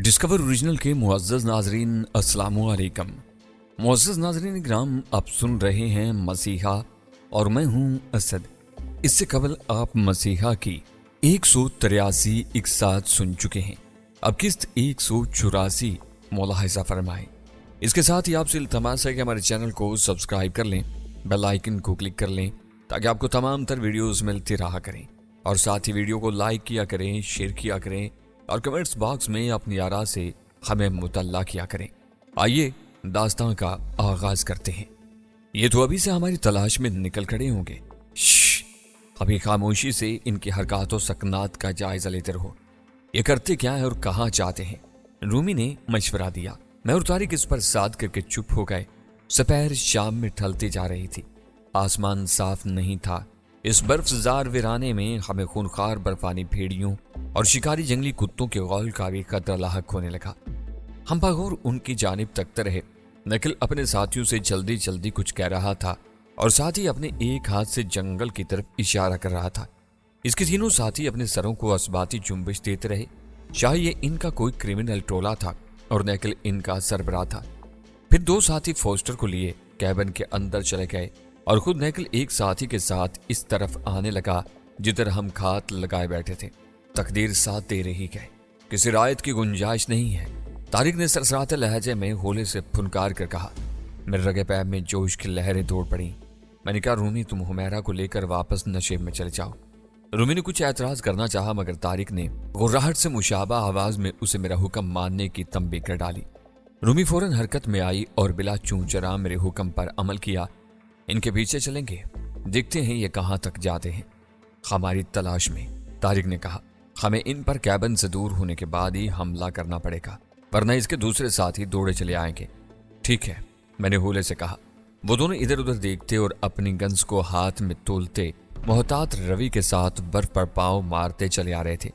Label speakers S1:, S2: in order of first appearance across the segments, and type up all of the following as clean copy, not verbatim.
S1: Discover original के मुअज़्ज़ज़ नाज़रीन अस्सलामु अलैकुम। मुअज़्ज़ज़ नाज़रीन इकराम, आप सुन रहे हैं मसीहा और मैं हूं असद। इससे कबल आप मसीहा की 183 इकसात सुन चुके हैं। अब किस्त 184 मुलाहिज़ा फरमाएं। इसके साथ ही आपसे इल्तमास है कि हमारे चैनल को सब्सक्राइब कर लें, बेल आइकन को क्लिक कर लें ताकि आपको तमाम तर वीडियोस मिलती रहा करें। और साथ ही वीडियो को लाइक किया करें, शेयर किया करें और कमेंट्स बॉक्स में अपनी आरा से हमें मुतल्ला किया करें। आइए दास्तां का आगाज करते हैं। ये तो अभी से हमारी तलाश में निकल खड़े होंगे। अभी खामोशी से इनकी हरकत और सकनात का जायजा लेते रहो। ये करते क्या है और कहाँ जाते हैं। रूमी ने मशवरा दिया। मैं और तारिक इस पर साथ करके चुप हो गए। दोपहर शाम में ढलती जा रही थी। आसमान साफ नहीं था। इस बर्फजार वीराने में हमें खूनखार बर्फानी भेड़ियों और शिकारी जंगली कुत्तों के गौल का भी खतरा लाहक होने लगा। हम बगौर उनकी जानिब तकते रहे। नकिल अपने साथियों से जल्दी जल्दी कुछ कह रहा था और साथ ही अपने एक हाथ से जंगल की तरफ इशारा कर रहा था। इसके तीनों साथी अपने सरों को असबाती जुम्बिश देते रहे। शायद ये इनका कोई क्रिमिनल टोला था और नकिल इनका सरबराह था। फिर दो साथी फोस्टर को लिए कैबिन के अंदर चले गए और खुद नकिल एक साथी के साथ इस तरफ आने लगा जिधर हम खात लगाए बैठे थे। तकदीर साथ दे रही है, किसी रायत की गुंजाइश नहीं है। तारिक ने सरसराते लहजे में होले से फुनकार कर कहा। मेरे रगे पैर में जोश की लहरें दौड़ पड़ी। मैंने कहा, रूमी तुम हुमैरा को लेकर वापस नशे में चले जाओ। रूमी ने कुछ एतराज करना चाहा मगर तारिक ने गुर्राहट से मुशाबा आवाज में उसे मेरा हुक्म मानने की तंबी कर डाली। रूमी फौरन हरकत में आई और बिला चूंचरा मेरे हुक्म पर अमल किया। इनके पीछे चलेंगे, देखते हैं ये कहां तक जाते हैं। हमारी तलाश में, तारिक ने कहा। हमें इन पर कैबिन से दूर होने के बाद ही हमला करना पड़ेगा वरना इसके दूसरे साथी दौड़े चले आएंगे। ठीक है, मैंने होले से कहा। वो दोनों इधर उधर देखते और अपनी गन्स को हाथ में तोलते मोहतात रवि के साथ बर्फ पर पांव मारते चले आ रहे थे।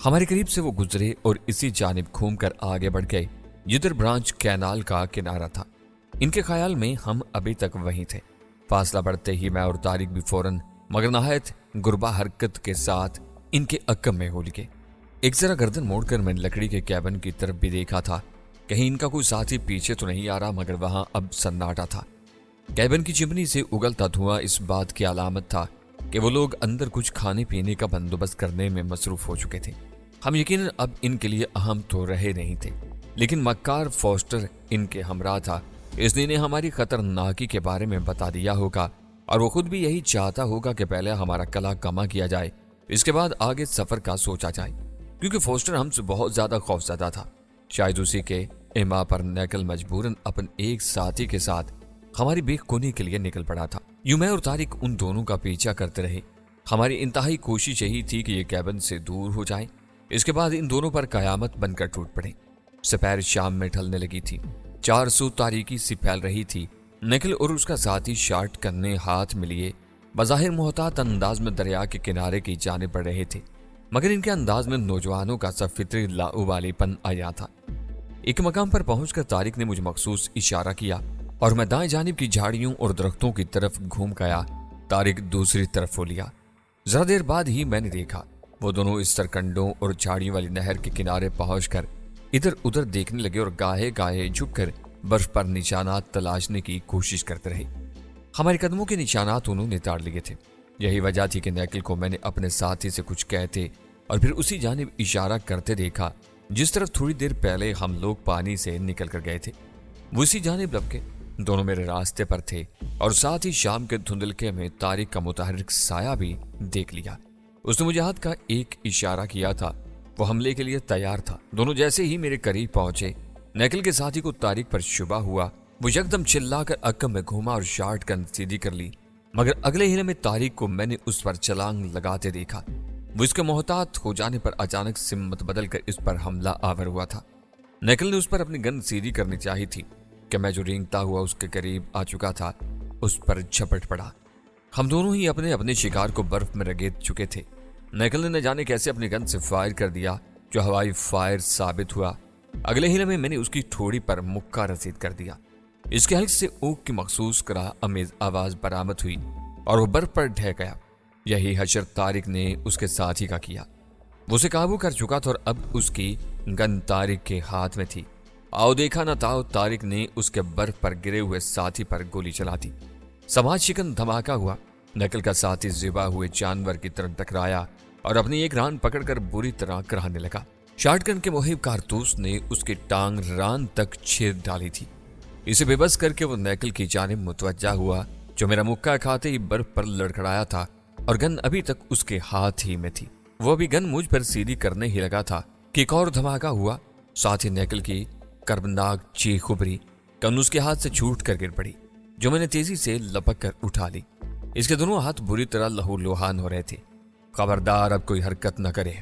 S1: हमारे करीब से वो गुजरे और इसी जानिब घूमकर आगे बढ़ गए जिधर ब्रांच कैनाल का किनारा था। इनके ख्याल में हम अभी तक वहीं थे। फासला बढ़ते ही मैं और तारिक भी फौरन मगर नहायत गुरबा हरकत के साथ इनके अक्कम में हो लिए। एक जरा गर्दन मोड़कर मैंने लकड़ी के कैबिन की तरफ भी देखा था, कहीं इनका कोई साथी पीछे तो नहीं आ रहा, मगर वहां अब सन्नाटा था। कैबिन की चिमनी से उगलता धुआं इस बात की अलामत था कि वो लोग अंदर कुछ खाने पीने का बंदोबस्त करने में मसरूफ हो चुके थे। हम यकीनन अब इनके लिए अहम तो रहे नहीं थे, लेकिन मक्कार फोस्टर इनके हमरा था। इसने ने हमारी खतरनाकी के बारे में बता दिया होगा और वो खुद भी यही चाहता होगा कि पहले हमारा कला कमा किया जाए, इसके बाद आगे सफर का सोचा जाए। क्योंकि फोस्टर हमसे बहुत ज्यादा खौफजदा था। शायद उसी के इमा पर नकल मजबूरन अपन एक साथी के साथ हमारी बेखुनी के लिए निकल पड़ा था। यूं मैं और तारिक उन दोनों का पीछा करते रहे। हमारी इंतहाई कोशिश यही थी कि ये कैबिन से दूर हो जाए, इसके बाद इन दोनों पर कयामत बनकर टूट पड़े। दोपहर शाम में ढलने लगी थी। 400 तारीकी सी फैल रही थी। नकिल और उसका साथी शार्ट करने हाथ में लिए बज़ाहिर मोहतात अंदाज में दरिया के किनारे की जाने पड़ रहे थे, मगर इनके अंदाज में नौजवानों का सब फित्री लाउबालीपन आया था। एक मकाम पर पहुंचकर तारिक ने मुझे मखसूस इशारा किया और मैं दाएं जानिब की झाड़ियों और दरख्तों की तरफ घूम गया। तारिक दूसरी तरफ हो लिया। जरा देर बाद ही मैंने देखा वो दोनों इस सरकंडों और झाड़ियों वाली नहर के किनारे पहुंचकर इधर उधर देखने लगे और गाहे गाहे झुककर बर्फ पर निशानात तलाशने की कोशिश करते रहे। हमारे कदमों के निशानात उन्होंने ताड़ लिए थे। यही वजह थी कि नकिल को मैंने अपने साथी से कुछ कहते और फिर उसी जानिब इशारा करते देखा जिस तरफ थोड़ी देर पहले हम लोग पानी से निकल कर गए थे। वो इसी जानिब लपके दोनों मेरे रास्ते पर थे और साथ ही शाम के धुंधलके में तारिक का मुतहर्रिक साया भी देख लिया। उसने मुझे हाथ का एक इशारा किया था। वो हमले के लिए तैयार था। दोनों जैसे ही मेरे करीब पहुंचे, नकिल के साथी को तारिक पर शुबा हुआ। वो यकदम चिल्लाकर अक्कम में घूमा और शार्ट गन सीधी कर ली, मगर अगले ही में तारिक को मैंने उस पर छलांग लगाते देखा। वो इसके मोहतात हो जाने पर अचानक सिम्मत बदल कर इस पर हमला आवर हुआ था। नकिल ने उस पर अपनी गन सीधी करनी चाहिए थी कि मैं जो रेंगता हुआ उसके करीब आ चुका था उस पर झपट पड़ा। हम दोनों ही अपने अपने शिकार को बर्फ में रगेद चुके थे। नकिल ने न जाने कैसे अपनी गन से फायर कर दिया जो हवाई फायर साबित हुआ। अगले ही में मैंने उसकी ठोड़ी पर मुक्का रसीद कर दिया। इसके हल्क से ऊक की मखसूस करा अमेज आवाज बरामद हुई और वो बर्फ पर ढह गया। यही हशर तारिक ने उसके साथी का किया। वो उसे काबू कर चुका था और अब उसकी गन तारिक के हाथ में थी। आओ देखा न ताओ तारिक ने उसके बर्फ पर गिरे हुए साथी पर गोली चला दी। समाज शिकन धमाका हुआ। नकल का साथी ज़िबा हुए जानवर की तरफ टकराया और अपनी एक रान पकड़कर बुरी तरह कराने लगा। शॉटगन के मुहिब कारतूस ने उसकी टांग रान तक छेद डाली थी। इसे बेबस करके वो नकल की जानिब मुतवज्जा हुआ, जो मेरा मुक्का खाते ही बर्फ पर लड़खड़ाया था और गन अभी तक उसके हाथ ही में थी। वो अभी गन मुझ पर सीधी करने ही लगा था कि एक और धमाका हुआ। साथ ही नकल की कर्बनाक चीख उभरी। गन उसके हाथ से छूट कर गिर पड़ी, जो मैंने तेजी से लपक कर उठा ली। इसके दोनों हाथ बुरी तरह लहूलुहान हो रहे थे। खबरदार अब कोई हरकत न करे।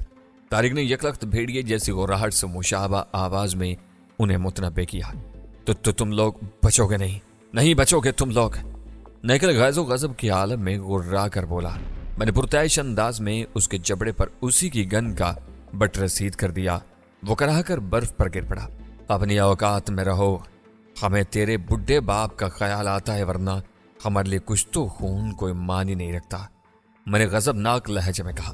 S1: तारिक ने यकलख्त भेड़िए जैसी गुर्राहट से मुशाबा आवाज में उन्हें मुतनब्बे किया। तो तुम लोग बचोगे नहीं, नहीं बचोगे तुम लोग। नकल गैज़ो गज़ब की आलम में गुर्रा कर बोला। मैंने पुरतैश अंदाज में उसके जबड़े पर उसी की गन का बट रसीद कर दिया। वो कराह कर बर्फ पर गिर पड़ा। अपनी औकात में रहो, हमें तेरे बुढ़े बाप का ख्याल आता है, वरना हमारे लिए कुछ तो खून कोई मान ही नहीं रखता, मैंने गजबनाक लहजे में कहा।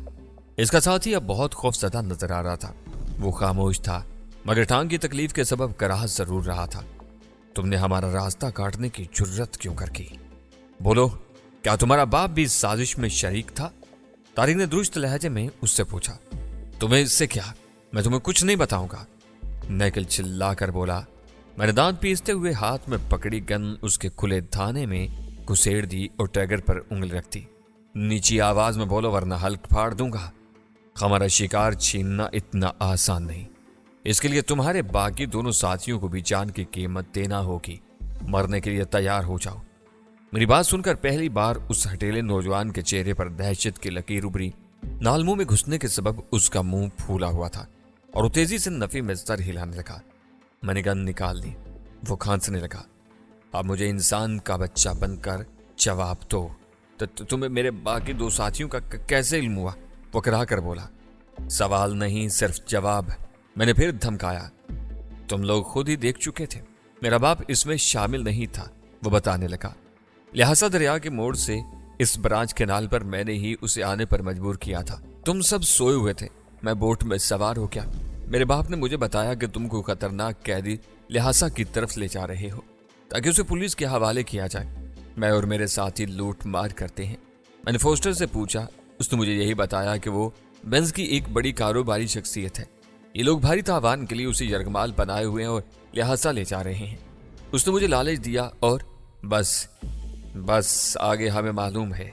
S1: इसका साथी अब बहुत खौफजदा नजर आ रहा था। वो खामोश था, मगर टांग की तकलीफ के सबब कराह जरूर रहा था। तुमने हमारा रास्ता काटने की जुर्रत क्यों कर की? बोलो, क्या तुम्हारा बाप भी इस साजिश में शरीक था? तारिक ने दुरुस्त लहजे में उससे पूछा। तुम्हें इससे क्या, मैं तुम्हें कुछ नहीं बताऊंगा, नकल चिल्ला कर बोला। मैंने दांत पीसते हुए हाथ में पकड़ी गन उसके खुले थाने में घुसेड़ दी और टैगर पर उंगली रख दी। नीची आवाज में बोलो, वरना हल्क फाड़ दूंगा। हमारा शिकार छीनना इतना आसान नहीं। इसके लिए तुम्हारे बाकी दोनों साथियों को भी जान की कीमत देना होगी। मरने के लिए तैयार हो जाओ। मेरी बात सुनकर पहली बार उस हटेले नौजवान के चेहरे पर दहशत की लकीर उभरी। नालमुंह में घुसने के सबब उसका मुंह फूला हुआ था और वो तेजी से नफी में सर हिलाने लगा। मैंने गन निकाल ली। वो खांसने लगा। अब मुझे इंसान का बच्चा बनकर जवाब दो। तो तुम्हें मेरे बाकी दो साथियों का कैसे इल्म हुआ? वो करा कर बोला। सवाल नहीं, सिर्फ जवाब, मैंने फिर धमकाया। तुम लोग खुद ही देख चुके थे, मेरा बाप इसमें शामिल नहीं था, वो बताने लगा। लिहाजा दरिया के मोड़ से इस ब्रांच कैनाल पर मैंने ही उसे आने पर मजबूर किया था। तुम सब सोए हुए थे, मैं बोट में सवार हो गया। मेरे बाप ने मुझे बताया कि तुमको खतरनाक कैदी लिहाजा की तरफ ले जा रहे हो, ताकि उसे पुलिस के हवाले किया जाए। मैं और मेरे साथी लूट मार करते हैं। मैंने फोस्टर से पूछा। उसने मुझे यही बताया कि वो बेंज की एक बड़ी कारोबारी शख्सियत है। ये लोग भारी तावान के लिए उसे यरगमाल बनाए हुए हैं और लिहाजा ले जा रहे हैं। उसने मुझे लालच दिया और बस आगे हमें मालूम है।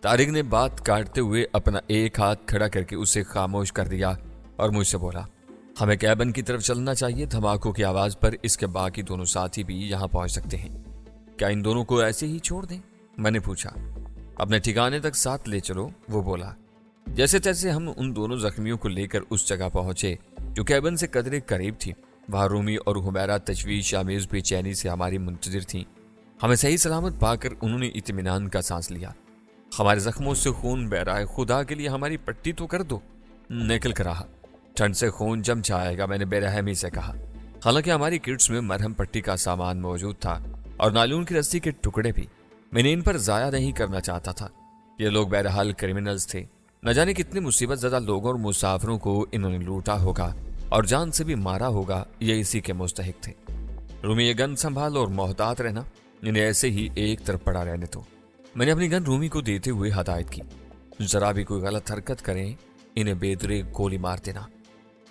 S1: तारिक ने बात काटते हुए अपना एक हाथ खड़ा करके उसे खामोश कर दिया और मुझसे बोला, हमें कैबन की तरफ चलना चाहिए। धमाकों की आवाज पर इसके बाकी दोनों साथी भी यहाँ पहुंच सकते हैं। क्या इन दोनों को ऐसे ही छोड़ दें? मैंने पूछा। अपने ठिकाने तक साथ ले चलो, वो बोला। जैसे तैसे हम उन दोनों जख्मियों को लेकर उस जगह पहुंचे जो कैबन से कदरे करीब थी। वहां रूमी और हुमैरा तशवीश आमेज बेचैनी से हमारी मुंतजिर थीं। हमें सही सलामत पाकर उन्होंने इत्मीनान का सांस लिया। हमारे जख्मों से खून बह रहा है, खुदा के लिए हमारी पट्टी तो कर दो। निकल कर रहा, ठंड से खून जम जाएगा, मैंने बेरहमी से कहा। हालांकि हमारी किट्स में मरहम पट्टी का सामान मौजूद था और नालून की रस्सी के टुकड़े भी। मैंने इन पर जाया नहीं करना चाहता था। ये लोग बहरहाल क्रिमिनल्स थे। न जाने कितने मुसीबत ज़दा लोगों और मुसाफिरों को इन्होंने लूटा होगा और जान से भी मारा होगा, ये इसी के मुस्तहिक थे। रूमी, ये गन संभालो और मोहतात रहना, इन्हें ऐसे ही एक तरफ पड़ा रहने दो। मैंने अपनी गन रूमी को देते हुए हदायत की। जरा भी कोई गलत हरकत करें, इन्हें बेदरे गोली मार देना।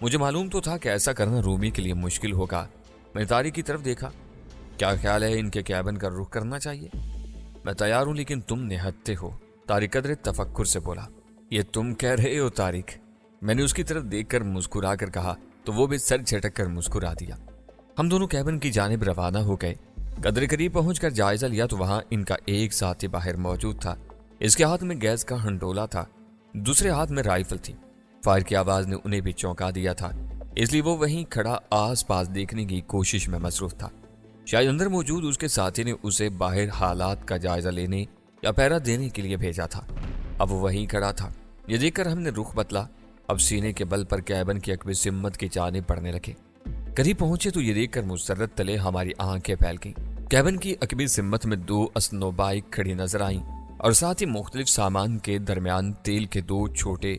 S1: मुझे मालूम तो था कि ऐसा करना रूमी के लिए मुश्किल होगा। मैंने तारिक की तरफ देखा। क्या ख्याल है, इनके कैबिन का रुख करना चाहिए? मैं तैयार हूं, लेकिन तुम निहत्ते हो, तारिक कदरे तफक्कुर से बोला। ये तुम कह रहे हो तारिक? मैंने उसकी तरफ देखकर मुस्कुरा कर कहा, तो वो भी सर झटक कर मुस्कुरा दिया। हम दोनों कैबिन की जानिब रवाना हो गए। कदरे करीब पहुंचकर जायजा लिया तो वहां इनका एक साथी बाहर मौजूद था। इसके हाथ में गैस का हंडोला था, दूसरे हाथ में राइफल थी। फायर की आवाज ने उन्हें भी चौंका दिया था, इसलिए वो वहीं खड़ा आस पास देखने की कोशिश में मसरूफ था। शायद अंदर मौजूद उसके साथी ने उसे बाहर हालात का जायजा लेने या पहरा देने के लिए भेजा था। अब वो वहीं खड़ा था। ये देखकर हमने रुख बदला। अब सीने के बल पर कैबिन की अकबी सिम्मत की जानिब बढ़ने लगे। करीब पहुंचे तो ये देखकर मुसर्रत तले हमारी आंखें फैल गईं। कैबिन की अकबी सिम्मत में 2 असनो बाइक खड़ी नजर आईं और साथ ही मुख्तलिफ सामान के दरमियान तेल के 2 छोटे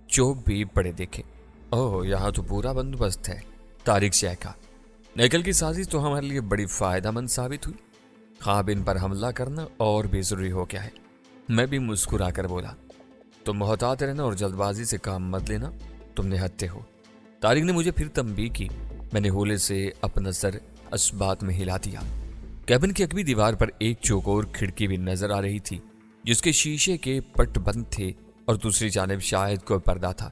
S1: चोप भी पड़े देखे। ओह, यहाँ तो पूरा बंदोबस्त है, तारिक चहका। नकल की साजिश तो हमारे लिए बड़ी फायदेमंद साबित हुई। ख्वाब इन पर हमला करना और भी जरूरी हो गया है। मैं भी मुस्कुरा कर बोला, तुम मोहतात रहना और जल्दबाजी से काम मत लेना, तुम निहत्थे हो। तारिक ने मुझे फिर तंबीह की। मैंने होले से अपना सर असबात में हिला दिया। कैबिन की अगली दीवार पर एक चौकोर खिड़की भी नजर आ रही थी, जिसके शीशे के पट बंद थे और दूसरी जानिब शायद कोई पर्दा था।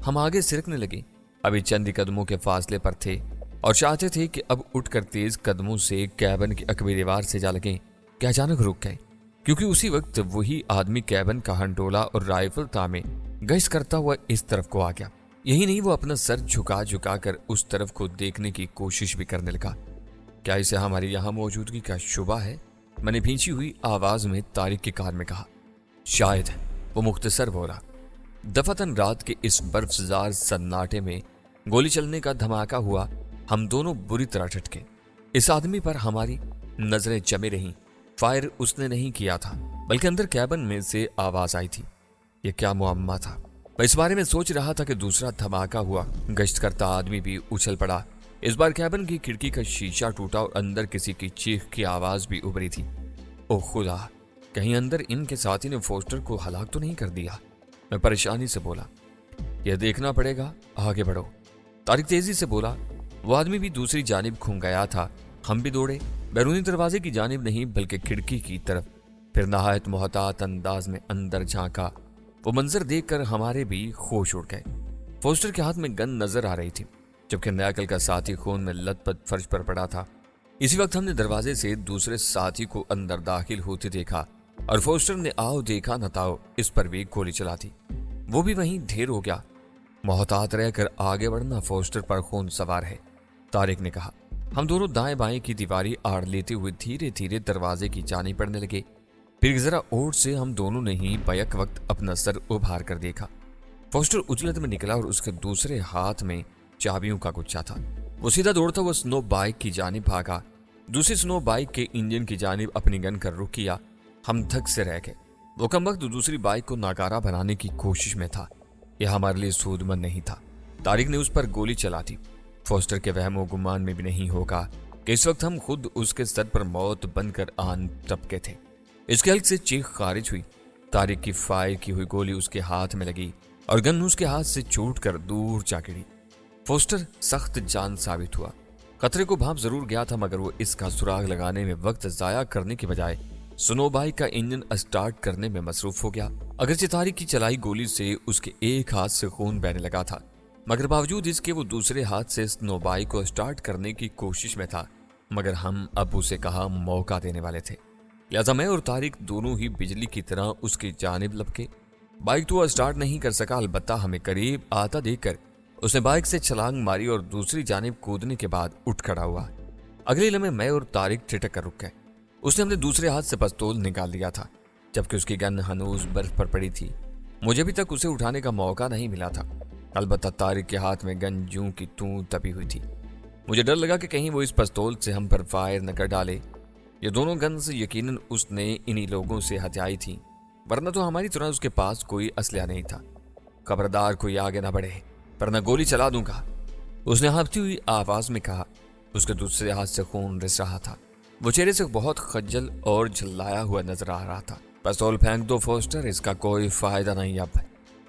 S1: हम आगे सिरकने लगे। अभी चंद कदमों के फासले पर थे और चाहते थे कि अब उठकर तेज कदमों से कैबिन की अगली दीवार से जा लगे कि अचानक रुक गए, क्योंकि उसी वक्त वही आदमी कैबिन का हंडोला और राइफल तामे गश्त करता हुआ इस तरफ को आ गया। यही नहीं, वो अपना सर झुका झुका कर उस तरफ को देखने की कोशिश भी करने लगा। क्या इसे हमारी यहाँ मौजूदगी का शुबा है? मैंने भींची हुई आवाज में तारिक के कान में कहा। शायद, वो मुख्तसर बोला। दफातन रात के इस बर्फजार सन्नाटे में गोली चलने का धमाका हुआ। हम दोनों बुरी तरह झटके। इस आदमी पर हमारी नजरें जमी रहीं। फायर उसने नहीं किया था, बल्कि अंदर कैबिन में से आवाज आई थी। यह क्या मुअम्मा था? मैं इस बारे में सोच रहा था कि दूसरा धमाका हुआ। गश्त करता आदमी भी उछल पड़ा। इस बार कैबिन की खिड़की का शीशा टूटा और अंदर किसी की चीख की आवाज भी उभरी थी। ओह खुदा, कहीं अंदर इनके साथी ने फोस्टर को हलाक तो नहीं कर दिया? मैं परेशानी से बोला। यह देखना पड़ेगा, आगे बढ़ो। तारिक तेजी से बोला। वो आदमी भी दूसरी जानिब घूम गया था। हम भी दौड़े, बैरूनी दरवाजे की जानिब नहीं बल्कि खिड़की की तरफ। फिर नहायत मोहतात अंदाज में अंदर झांका। वो मंजर देखकर हमारे भी होश उड़ गए। फोस्टर के हाथ में गन नजर आ रही थी, जबकि नयाकल का साथी खून में लथपथ फर्श पर पड़ा था। इसी वक्त हमने दरवाजे से दूसरे साथी को अंदर दाखिल होते देखा और फोस्टर ने आओ देखा न ताओ इस पर भी गोली चला दी। वो भी वहीं ढेर हो गया। मोहतात रहकर आगे बढ़ना फोस्टर पर खून सवार है, तारिक ने कहा। हम दोनों दाएं बाएं की दीवारी आड़ लेते हुए धीरे धीरे दरवाजे की जानिब बढ़ने लगे। फिर जरा ओर से हम दोनों ने ही बैक वक्त अपना सर उभार कर देखा। फोस्टर उजलत में निकला और उसके दूसरे हाथ में चाबियों का गुच्छा था। वो सीधा दौड़ता हुआ स्नो बाइक की जानिब भागा। दूसरी स्नो बाइक के इंजन की जानिब अपनी गन कर रुक किया। हम धक से रह गए। वो कम वक्त दूसरी बाइक को नाकारा बनाने की कोशिश में था। यह हमारे लिए सूदमंद नहीं था। तारिक ने उस पर गोली चला दी। फोस्टर के वहमो गुमान में भी नहीं होगा कि इस वक्त हम खुद उसके सर पर मौत बनकर आन टपके थे। इसके हल्क से चीख खारिज हुई। तारिक की फायर की हुई गोली उसके हाथ में लगी और गन उसके हाथ से छूट कर दूर जा गिरी। फोस्टर सख्त जान साबित हुआ। खतरे को भाप जरूर गया था, मगर वो इसका सुराग लगाने में वक्त जाया करने की बजाय स्नो बाइक का इंजन स्टार्ट करने में मसरूफ हो गया। अगरचे तारिक की चलाई गोली से उसके एक हाथ से खून बहने लगा था, मगर बावजूद इसके वो दूसरे हाथ से स्नो बाइक को स्टार्ट करने की कोशिश में था। मगर हम अब उसे कहा मौका देने वाले थे, लिहाजा मैं और तारिक दोनों ही बिजली की तरह उसकी जानिब लपके। बाइक तो स्टार्ट नहीं कर सका, अलबत्ता हमें करीब आता देखकर उसने बाइक से छलांग मारी और दूसरी जानिब कूदने के बाद उठ खड़ा हुआ। अगले लम्हे मैं और तारिक ठिठक कर रुक गए। उसने अपने दूसरे हाथ से पिस्तौल निकाल लिया था, जबकि उसकी गन हनूज बर्फ पर पड़ी थी। मुझे अभी तक उसे उठाने का मौका नहीं मिला था। अलबत्ता तारिक के हाथ में गन जूं की तूं दबी हुई थी। मुझे डर लगा कि कहीं वो इस पिस्तौल से हम पर फायर न कर डाले। ये दोनों गन्स यकीनन उसने इन्हीं लोगों से हथियाई थी, वरना तो हमारी तरह उसके पास कोई असलहा नहीं था। खबरदार कोई आगे ना बढ़े, वरना गोली चला दूंगा, उसने हाँफती हुई आवाज में कहा। उसके दूसरे हाथ से खून रिस रहा था। वो चेहरे से बहुत खज्जल और झल्लाया हुआ नजर आ रहा था। पिस्तौल फेंक दो फोस्टर, इसका कोई फायदा नहीं। अब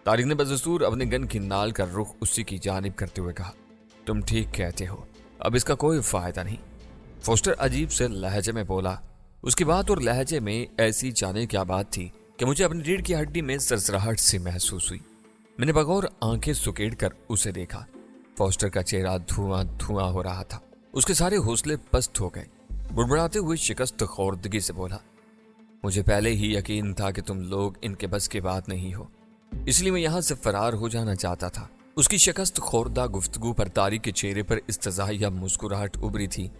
S1: तारिक ने बदस्तूर अपने गन की नाल का रुख उसी की जानिब करते हुए कहा, तुम ठीक कहते हो, अब इसका कोई फायदा नहीं। फोस्टर अजीब से लहजे में बोला। उसकी बात और लहजे में ऐसी जाने क्या बात थी कि मुझे अपनी रीढ़ की हड्डी में सरसराहट सी महसूस हुई। मैंने बगौर आंखें सुकेड़ कर उसे देखा। फोस्टर का चेहरा धुआं धुआं हो रहा था। उसके सारे हौसले पस्त हो गए। बुड़बुड़ाते हुए शिकस्त खोर्दगी से बोला, मुझे पहले ही यकीन था कि तुम लोग इनके बस की बात नहीं हो, इसलिए मैं यहां से फरार हो जाना चाहता था। उसकी शिकस्त खोरदा गुफ्तगू पर तारिक के चेहरे पर इस्तज़ाहिया मुस्कुराहट उभरी थी,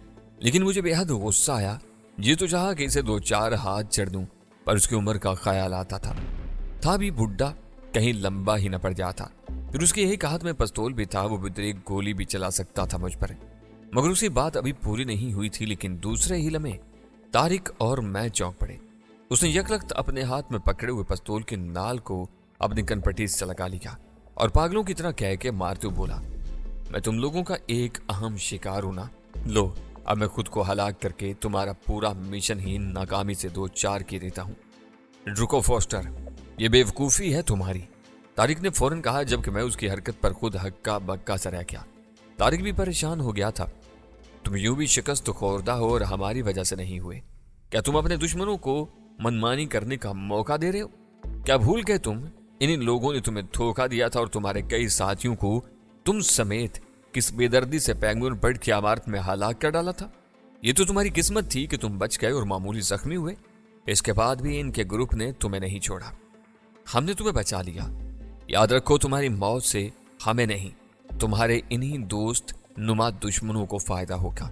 S1: लेकिन मुझे बेहद गुस्सा आया। ये तो चाहा कि इसे 2-4 हाथ चढ़ दूं, पर उसकी उम्र का ख्याल आता था भी बुढ़ा कहीं लंबा ही न पड़ जाता। फिर उसके एक हाथ में पिस्तौल भी था, वो भी एक गोली भी चला सकता था मुझ पर। मगर उसकी बात अभी पूरी नहीं हुई थी, लेकिन दूसरे ही लम्हे तारिक और मैं चौंक पड़े। उसने यकलख्त अपने हाथ में पकड़े हुए पिस्तौल के नाल को अपनी कनपट्टी से लगा लिया اور پاگلوں کی طرح کہہ کے مارتے بولا، میں تم لوگوں کا ایک اہم شکار ہوں نا، لو اب میں خود کو ہلاک کر کے تمہارا پورا مشن ہی ناکامی سے دو چار کی دیتا ہوں۔ رکو فوسٹر، یہ بے وقوفی ہے تمہاری، طارق نے فوراً کہا، جبکہ میں اس کی حرکت پر خود ہکا بکا سا رہ گیا۔ طارق بھی پریشان ہو گیا تھا۔ تم یوں بھی شکست خوردہ ہو اور ہماری وجہ سے نہیں ہوئے، کیا تم اپنے دشمنوں کو منمانی کرنے کا موقع دے رہے ہو؟ کیا بھول گئے تم ان لوگوں نے تمہیں دھوکہ دیا تھا اور تمہارے کئی ساتھیوں کو تم سمیت کس بے دردی سے پینگوئن برڈ کی عمارت میں ہلاک کر ڈالا تھا؟ یہ تو تمہاری قسمت تھی کہ تم بچ گئے اور معمولی زخمی ہوئے، اس کے بعد بھی ان کے گروپ نے تمہیں نہیں چھوڑا۔ ہم نے تمہیں بچا لیا، یاد رکھو تمہاری موت سے ہمیں نہیں، تمہارے انہی دوست نما دشمنوں کو فائدہ ہوگا،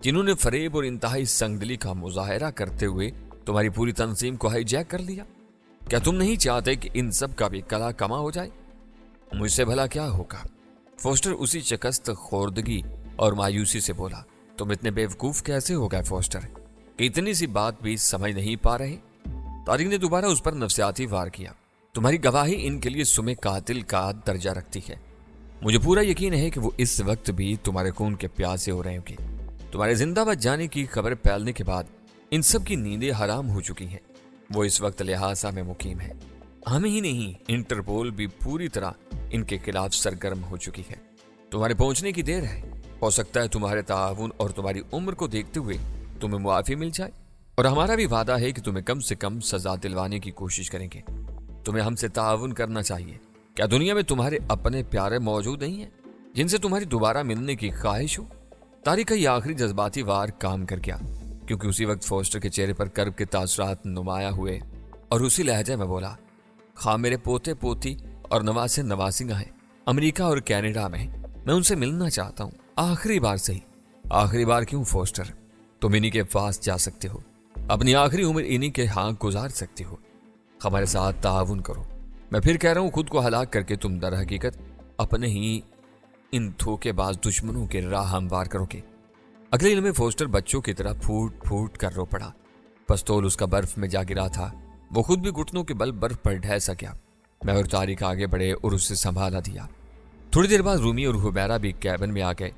S1: جنہوں نے فریب اور انتہائی سنگدلی کا مظاہرہ کرتے ہوئے تمہاری پوری تنظیم کو ہائی جیک کر لیا۔ کیا تم نہیں چاہتے کہ ان سب کا بھی کلا کما ہو جائے؟ مجھ سے بھلا کیا ہوگا؟ فوسٹر اسی شکست خوردگی اور مایوسی سے بولا، تم اتنے بیوقوف کیسے ہو گئے فوسٹر کہ اتنی سی بات بھی سمجھ نہیں پا رہے؟ طارق نے دوبارہ اس پر نفسیاتی وار کیا، تمہاری گواہی ان کے لیے سم قاتل کا درجہ رکھتی ہے، مجھے پورا یقین ہے کہ وہ اس وقت بھی تمہارے خون کے پیاسے ہو رہے ہوں گے۔ تمہارے زندہ بچ جانے کی خبر پھیلنے کے بعد ان سب کی نیندیں حرام ہو چکی ہیں، وہ اس وقت لہٰذا میں مقیم ہے، ہمیں ہی نہیں انٹرپول بھی پوری طرح ان کے خلاف سرگرم ہو چکی ہے، تمہارے پہنچنے کی دیر ہے، ہو سکتا ہے تمہارے تعاون اور تمہاری عمر کو دیکھتے ہوئے تمہیں معافی مل جائے، اور ہمارا بھی وعدہ ہے کہ تمہیں کم سے کم سزا دلوانے کی کوشش کریں گے، تمہیں ہم سے تعاون کرنا چاہیے۔ کیا دنیا میں تمہارے اپنے پیارے موجود نہیں ہیں جن سے تمہاری دوبارہ ملنے کی خواہش ہو؟ طارق کا یہ آخری جذباتی وار کام کر گیا، کیونکہ اسی وقت فوسٹر کے چہرے پر کرب کے تاثرات نمایاں ہوئے اور اسی لہجے میں بولا، خواہ میرے پوتے پوتی اور نواسے نواسیاں ہیں امریکہ اور کینیڈا میں ان سے ملنا چاہتا ہوں، آخری بار صحیح، آخری بار کیوں فوسٹر، تم انہی کے پاس جا سکتے ہو، اپنی آخری عمر انہی کے ہاں گزار سکتے ہو، ہمارے ساتھ تعاون کرو، میں پھر کہہ رہا ہوں خود کو ہلاک کر کے تم در حقیقت اپنے ہی ان دھوکے باز دشمنوں کے راہ ہموار کرو گے۔ اگلے لمحے فوسٹر بچوں کی طرح پھوٹ پھوٹ کر رو پڑا، پستول اس کا برف میں جا گرا تھا، وہ خود بھی گھٹنوں کے بل برف پر ڈھہ سا گیا۔ میں اور طارق آگے بڑھے اور اسے سنبھالا دیا۔ تھوڑی دیر بعد رومی اور حبیرہ بھی کیبن میں آ گئے۔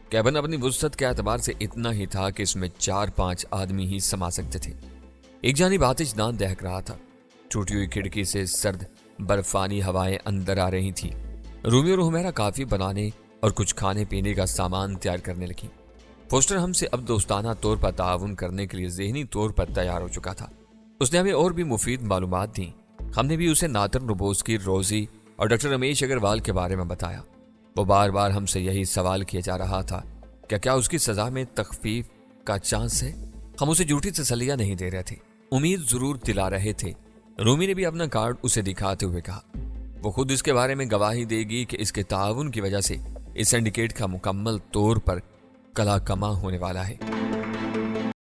S1: کیبن اپنی وسعت کے اعتبار سے اتنا ہی تھا کہ اس میں 4-5 آدمی ہی سما سکتے تھے۔ ایک جانب آتش دان دہک رہا تھا، ٹوٹی ہوئی کھڑکی سے سرد برفانی ہوائیں اندر آ رہی تھی۔ رومی اور حبیرہ کافی بنانے اور کچھ کھانے پینے کا سامان تیار کرنے لگی۔ فوسٹر ہم سے اب دوستانہ طور پر تعاون کرنے کے لیے ذہنی طور پر تیار ہو چکا تھا۔ اس نے ہمیں اور بھی مفید معلومات دیں۔ ہم نے بھی اسے ناتن روبوسکی، روزی اور ڈاکٹر رمیش اگروال کے بارے میں بتایا۔ وہ بار بار ہم سے یہی سوال کیا جا رہا تھا کہ کیا اس کی سزا میں تخفیف کا چانس ہے؟ ہم اسے جھوٹی تسلیاں نہیں دے رہے تھے، امید ضرور دلا رہے تھے۔ رومی نے بھی اپنا کارڈ اسے دکھاتے ہوئے کہا، وہ خود اس کے بارے میں گواہی دے گی کہ اس کے تعاون کی وجہ سے اس سینڈیکیٹ کا مکمل طور پر کلا کما ہونے والا ہے۔